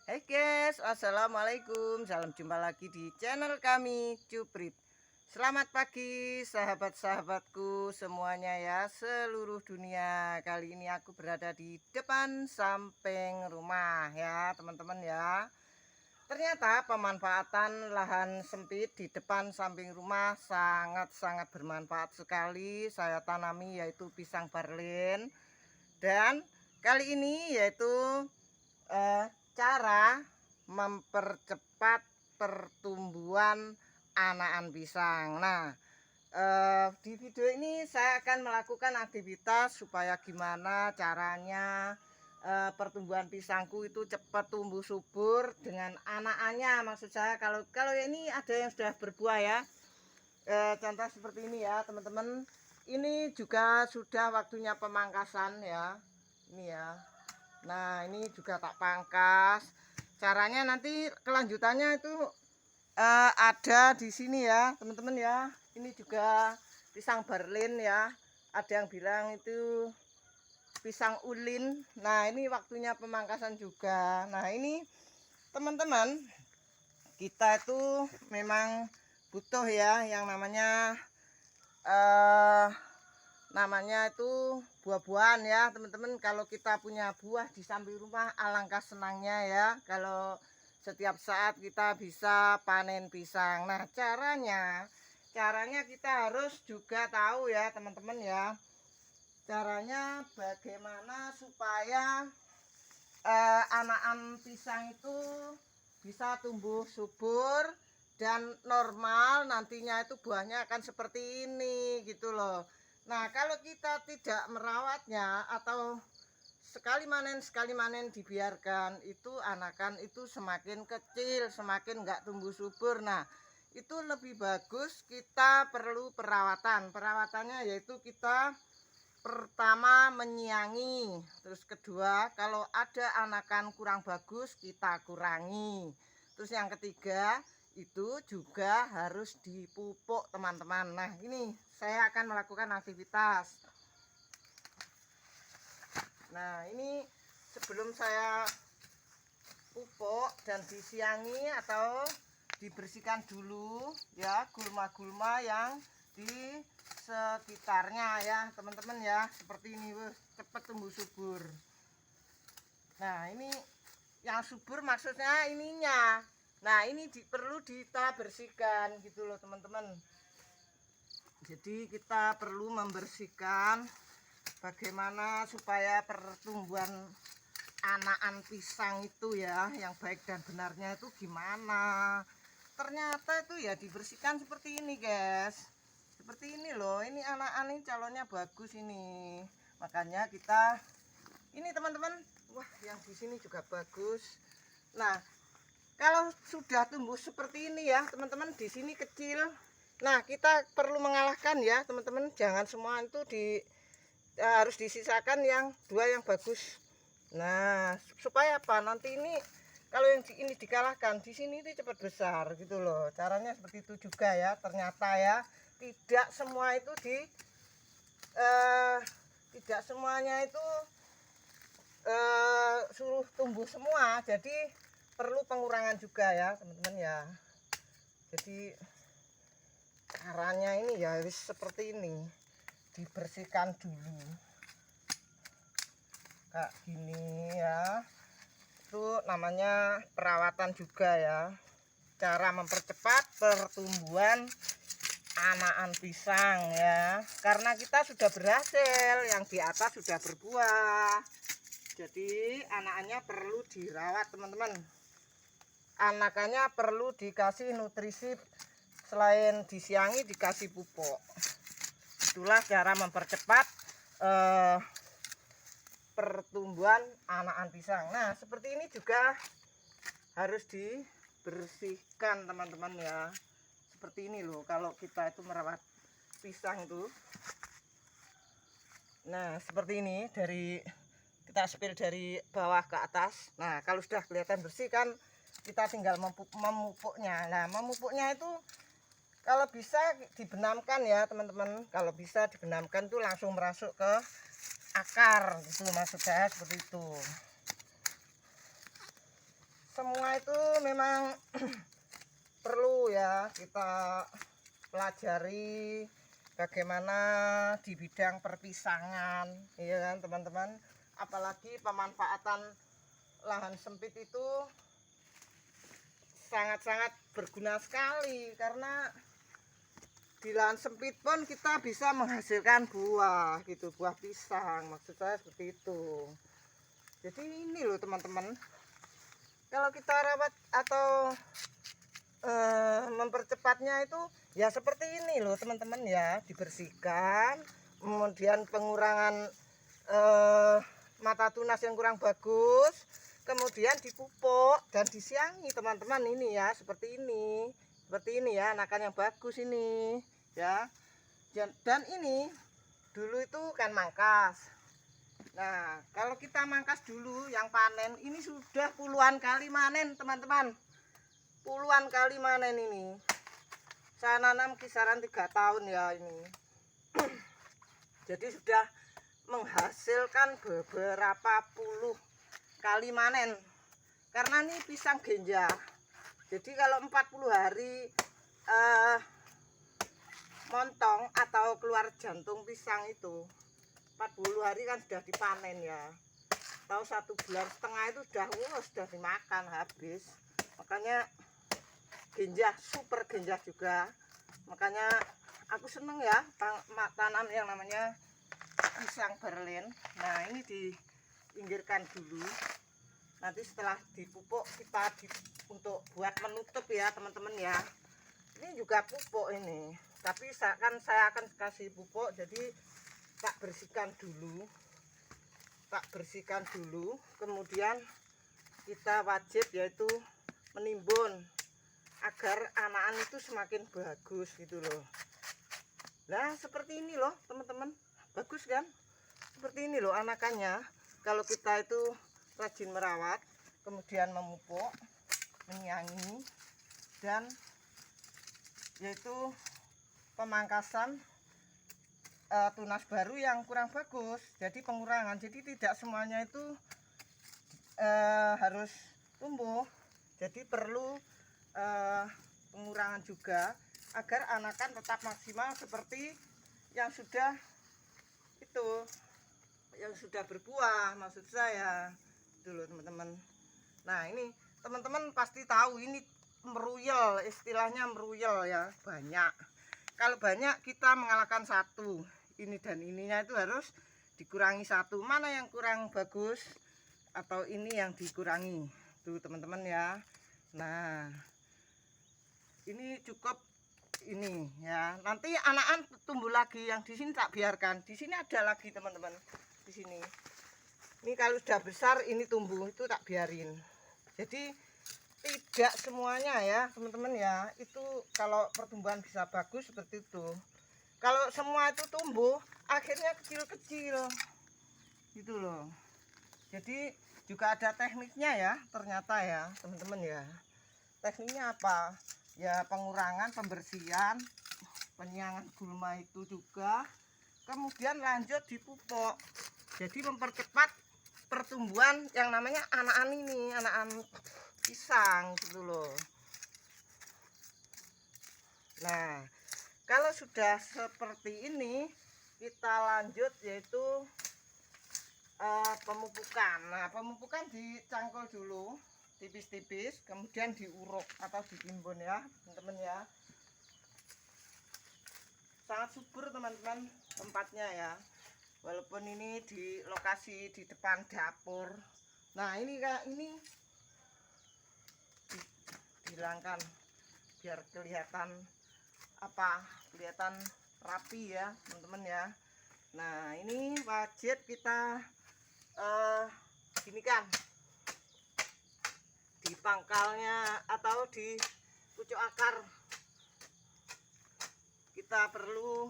Hai guys, assalamualaikum. Salam jumpa lagi di channel kami Cuprit. Selamat pagi sahabat-sahabatku semuanya ya, seluruh dunia. Kali ini aku berada di depan samping rumah ya teman-teman ya. Ternyata pemanfaatan lahan sempit di depan samping rumah sangat-sangat bermanfaat sekali. Saya tanami yaitu pisang barlin. Dan kali ini yaitu eh, cara mempercepat pertumbuhan anakan pisang. Nah, di video ini saya akan melakukan aktivitas supaya gimana caranya pertumbuhan pisangku itu cepat tumbuh subur dengan anakannya. Maksud saya kalau ini ada yang sudah berbuah ya. Contoh seperti ini ya teman-teman. Ini juga sudah waktunya pemangkasan ya. Ini ya. Nah, ini juga tak pangkas. Caranya nanti kelanjutannya itu ada di sini ya, teman-teman ya. Ini juga pisang barlin ya. Ada yang bilang itu pisang ulin. Nah, ini waktunya pemangkasan juga. Nah, ini teman-teman, kita itu memang butuh ya yang namanya itu buah-buahan ya teman-teman. Kalau kita punya buah di samping rumah alangkah senangnya ya, kalau setiap saat kita bisa panen pisang. Nah, caranya kita harus juga tahu ya teman-teman ya, caranya bagaimana supaya anakan pisang itu bisa tumbuh subur dan normal. Nantinya itu buahnya akan seperti ini gitu loh. Nah, kalau kita tidak merawatnya atau sekali manen dibiarkan, itu anakan itu semakin kecil, semakin enggak tumbuh subur. Nah, itu lebih bagus kita perlu perawatan. Perawatannya yaitu kita pertama menyiangi, terus kedua kalau ada anakan kurang bagus kita kurangi, terus yang ketiga itu juga harus dipupuk teman-teman. Nah, ini saya akan melakukan aktivitas. Nah, ini sebelum saya pupuk dan disiangi atau dibersihkan dulu ya gulma-gulma yang di sekitarnya ya teman-teman ya, seperti ini cepat tumbuh subur. Nah, ini yang subur maksudnya ininya. Nah, ini perlu kita bersihkan gitu loh teman-teman. Jadi kita perlu membersihkan bagaimana supaya pertumbuhan anakan pisang itu ya yang baik dan benarnya itu gimana. Ternyata itu ya dibersihkan seperti ini guys, seperti ini loh. Ini anakan ini calonnya bagus ini, makanya kita ini teman-teman. Wah, yang di sini juga bagus. Nah, kalau sudah tumbuh seperti ini ya teman-teman, di sini kecil. Nah, kita perlu mengalahkan ya teman-teman, jangan semua itu harus disisakan yang dua yang bagus. Nah, supaya apa? Nanti ini kalau yang ini dikalahkan, di sini itu cepat besar gitu loh. Caranya seperti itu juga ya. Ternyata ya, tidak semua itu tidak semuanya itu suruh tumbuh semua. Jadi perlu pengurangan juga ya, teman-teman ya. Jadi caranya ini ya harus seperti ini. Dibersihkan dulu. Kayak gini ya. Itu namanya perawatan juga ya, cara mempercepat pertumbuhan anakan pisang ya, karena kita sudah berhasil, yang di atas sudah berbuah. Jadi anakannya perlu dirawat teman-teman, anakannya perlu dikasih nutrisi, selain disiangi dikasih pupuk. Itulah cara mempercepat pertumbuhan anakan pisang. Nah, seperti ini juga harus dibersihkan teman-teman ya. Seperti ini loh kalau kita itu merawat pisang itu. Nah, seperti ini, kita spill dari bawah ke atas. Nah, kalau sudah kelihatan bersih kan kita tinggal memupuknya. Nah, memupuknya itu kalau bisa dibenamkan ya teman-teman. Kalau bisa dibenamkan tuh langsung merasuk ke akar, itu maksud saya seperti itu. semua itu memang perlu ya kita pelajari bagaimana di bidang perpisangan, ya kan teman-teman. Apalagi pemanfaatan lahan sempit itu sangat-sangat berguna sekali, karena di lahan sempit pun kita bisa menghasilkan buah gitu, buah pisang, maksud saya seperti itu. Jadi ini loh teman-teman, kalau kita rawat atau mempercepatnya itu ya seperti ini loh teman-teman ya, dibersihkan, kemudian pengurangan mata tunas yang kurang bagus, kemudian dipupuk dan disiangi teman-teman. Ini ya seperti ini ya, anakan yang bagus ini ya. Dan ini dulu itu kan mangkas. Nah kalau kita mangkas dulu yang panen ini sudah puluhan kali manen teman-teman, puluhan kali manen ini. Saya nanam kisaran 3 tahun ya ini. Jadi sudah menghasilkan beberapa puluh kali manen, karena ini pisang genja. Jadi kalau 40 hari montong atau keluar jantung pisang itu 40 hari kan sudah dipanen ya. Tahu 1,5 bulan itu sudah dimakan habis. Makanya genja, super genja juga. Makanya aku seneng ya tanam yang namanya pisang Berlin. Nah ini dipinggirkan dulu, nanti setelah dipupuk kita untuk buat menutup ya teman-teman ya. Ini juga pupuk ini, tapi saya akan kasih pupuk, jadi tak bersihkan dulu, kemudian kita wajib yaitu menimbun agar anakan itu semakin bagus gitu loh. Nah seperti ini loh teman-teman, bagus kan, seperti ini loh anakannya. Kalau kita itu rajin merawat, kemudian memupuk, menyiangi, dan yaitu pemangkasan tunas baru yang kurang bagus, jadi pengurangan. Jadi tidak semuanya itu harus tumbuh, jadi perlu pengurangan juga agar anakan tetap maksimal seperti yang sudah berbuah, maksud saya dulu teman-teman. Nah ini teman-teman pasti tahu ini meruyel, istilahnya meruyel ya, banyak. Kalau banyak kita mengalahkan satu, ini dan ininya itu harus dikurangi satu. Mana yang kurang bagus atau ini yang dikurangi tuh teman-teman ya. Nah ini cukup ini ya, nanti anakan tumbuh lagi. Yang di sini tak biarkan, di sini ada lagi teman-teman, di sini. Ini kalau sudah besar ini tumbuh, itu tak biarin. Jadi tidak semuanya ya teman-teman ya, itu kalau pertumbuhan bisa bagus seperti itu. Kalau semua itu tumbuh akhirnya kecil-kecil gitu loh. Jadi juga ada tekniknya ya ternyata ya teman-teman ya. Tekniknya apa ya? Pengurangan, pembersihan, penyiangan gulma itu juga, kemudian lanjut dipupuk. Jadi mempercepat pertumbuhan yang namanya anakan ini, anakan pisang gitu loh. Nah kalau sudah seperti ini kita lanjut yaitu pemupukan. Nah pemupukan dicangkul dulu tipis-tipis, kemudian diuruk atau ditimbun ya teman-teman ya. Sangat subur teman-teman tempatnya ya, walaupun ini di lokasi di depan dapur. Nah ini kak, ini dihilangkan biar kelihatan kelihatan rapi ya teman-teman ya. Nah ini wajib kita gini kan, di pangkalnya atau di pucuk akar kita perlu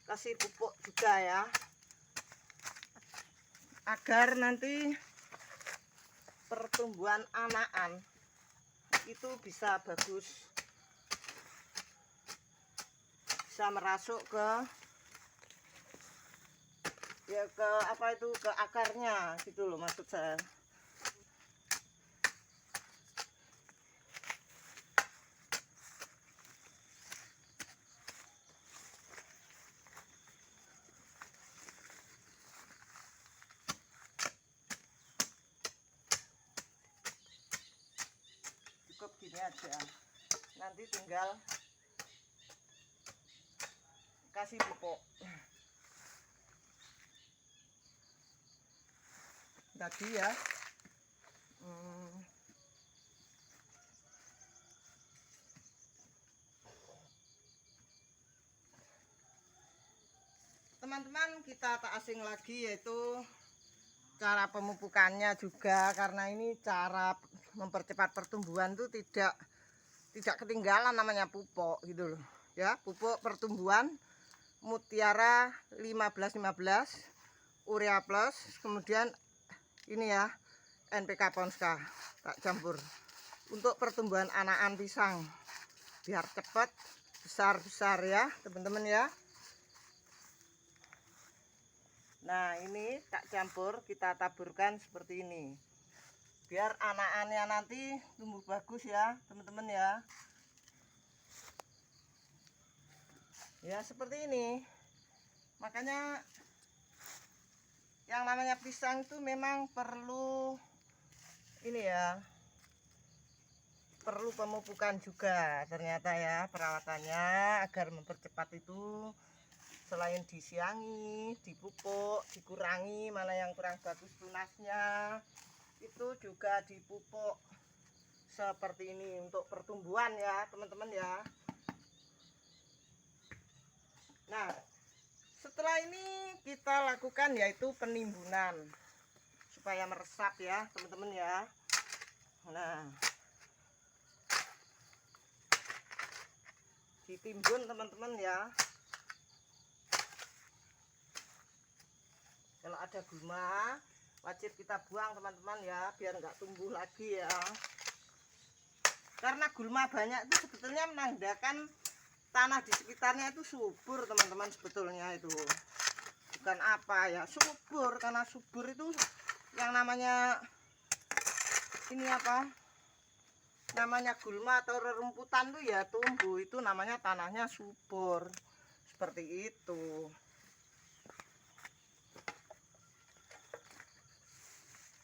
kasih pupuk juga ya, agar nanti pertumbuhan anakan itu bisa bagus, bisa merasuk ke ke akarnya gitu loh maksud saya. Ini aja. Nanti tinggal kasih pupuk. Tadi ya. Teman-teman, kita tak asing lagi yaitu cara pemupukannya juga, karena ini cara mempercepat pertumbuhan itu tidak ketinggalan namanya pupuk gitu loh ya. Pupuk pertumbuhan Mutiara 15-15 Urea Plus, kemudian ini ya NPK Ponska tak campur untuk pertumbuhan anakan pisang biar cepat besar ya teman-teman ya. Nah ini tak campur, kita taburkan seperti ini biar anakannya nanti tumbuh bagus ya teman-teman ya. Ya seperti ini. Makanya yang namanya pisang itu memang perlu ini ya, perlu pemupukan juga ternyata ya perawatannya, agar mempercepat itu. Selain disiangi, dipupuk, dikurangi mana yang kurang bagus tunasnya, itu juga dipupuk seperti ini untuk pertumbuhan ya teman-teman ya. Nah setelah ini kita lakukan yaitu penimbunan supaya meresap ya teman-teman ya. Nah ditimbun teman-teman ya. Kalau ada gulma wajib kita buang teman-teman ya, biar nggak tumbuh lagi ya. Karena gulma banyak itu sebetulnya menandakan tanah di sekitarnya itu subur teman-teman, sebetulnya itu bukan apa ya, subur. Karena subur itu yang namanya ini apa, namanya gulma atau rerumputan tuh ya tumbuh, itu namanya tanahnya subur seperti itu.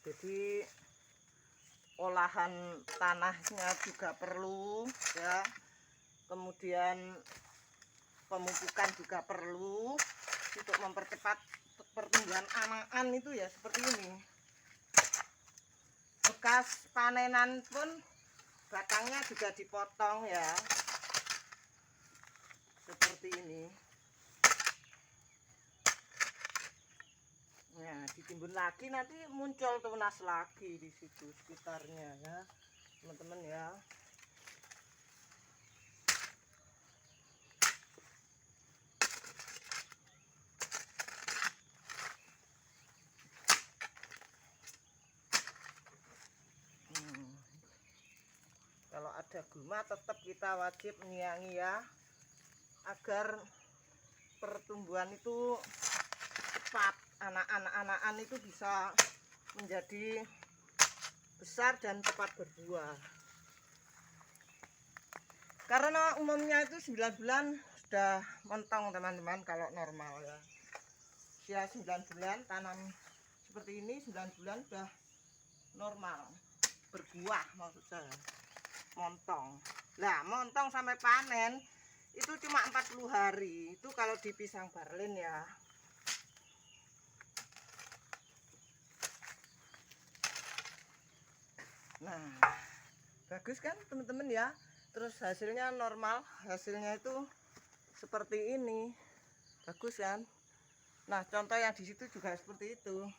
Jadi olahan tanahnya juga perlu ya, kemudian pemupukan juga perlu untuk mempercepat pertumbuhan anakan itu ya seperti ini. Bekas panenan pun batangnya juga dipotong ya seperti ini. Nah ditimbun lagi nanti muncul tunas lagi di situ sekitarnya ya teman-teman ya. Kalau ada gulma tetap kita wajib menyiangi ya, agar pertumbuhan itu cepat, anak-anak itu bisa menjadi besar dan cepat berbuah. Karena umumnya itu 9 bulan sudah mentong teman-teman kalau normal ya. Usia 9 bulan tanam seperti ini, 9 bulan sudah normal berbuah, maksud saya montong. Nah montong sampai panen itu cuma 40 hari itu kalau di pisang Barlin ya. Nah bagus kan teman-teman ya, terus hasilnya normal, hasilnya itu seperti ini, bagus kan. Nah contoh yang di situ juga seperti itu.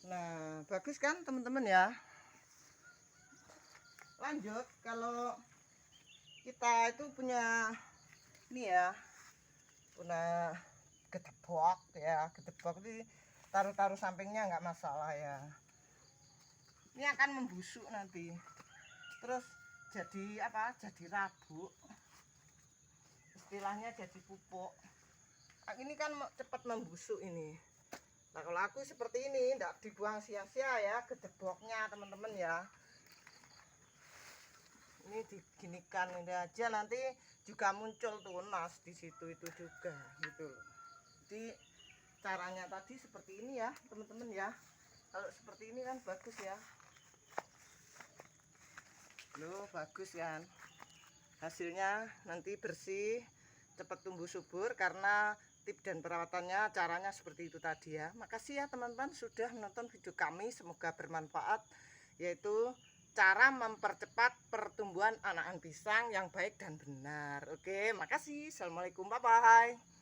Nah bagus kan teman-teman ya. Lanjut, kalau kita itu punya ini ya, punya gedebok ya, gedebok ini taruh-taruh sampingnya nggak masalah ya. Ini akan membusuk nanti, terus jadi apa, jadi rabuk, istilahnya jadi pupuk. Nah, ini kan cepat membusuk ini. Nah kalau aku seperti ini tidak dibuang sia-sia ya gedeboknya teman-teman ya. Ini diginikan ini aja, nanti juga muncul tunas di situ itu juga gitu loh. Jadi caranya tadi seperti ini ya teman-teman ya. Kalau seperti ini kan bagus ya. Loh, bagus kan. Hasilnya nanti bersih, cepat tumbuh subur karena tip dan perawatannya caranya seperti itu tadi ya. Makasih ya teman-teman sudah menonton video kami, semoga bermanfaat, yaitu cara mempercepat pertumbuhan anakan pisang yang baik dan benar. Oke, makasih. Assalamualaikum, bye bye.